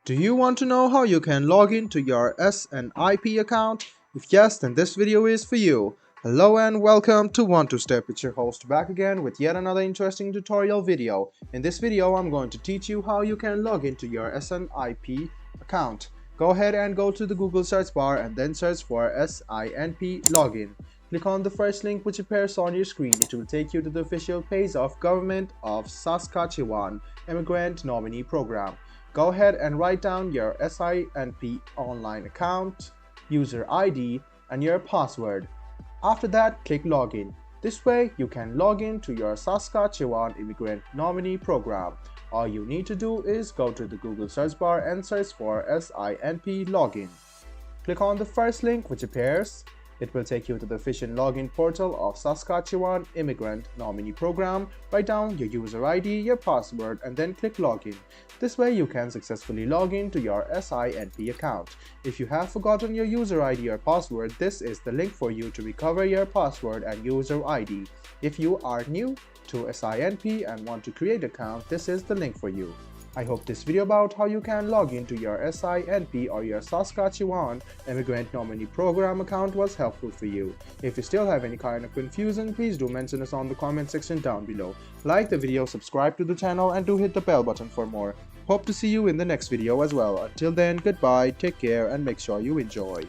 Do you want to know how you can log into your SNIP account? If yes, then this video is for you. Hello and welcome to One2Step. It's your host back again with yet another interesting tutorial video. In this video, I'm going to teach you how you can log into your SNIP account. Go ahead and go to the Google search bar and then search for SINP login. Click on the first link which appears on your screen. It will take you to the official page of Government of Saskatchewan Immigrant Nominee Program. Go ahead and write down your SINP online account, user ID, and your password. After that, click Login. This way, you can log in to your Saskatchewan Immigrant Nominee Program. All you need to do is go to the Google search bar and search for SINP login. Click on the first link which appears. It will take you to the official login portal of Saskatchewan Immigrant Nominee Program. Write down your user ID, your password, and then click Login. This way you can successfully log in to your SINP account. If you have forgotten your user ID or password, this is the link for you to recover your password and user ID. If you are new to SINP and want to create an account, this is the link for you. I hope this video about how you can log into your SINP or your Saskatchewan Immigrant Nominee Program account was helpful for you. If you still have any kind of confusion, please do mention us on the comment section down below. Like the video, subscribe to the channel, and do hit the bell button for more. Hope to see you in the next video as well. Until then, goodbye, take care, and make sure you enjoy.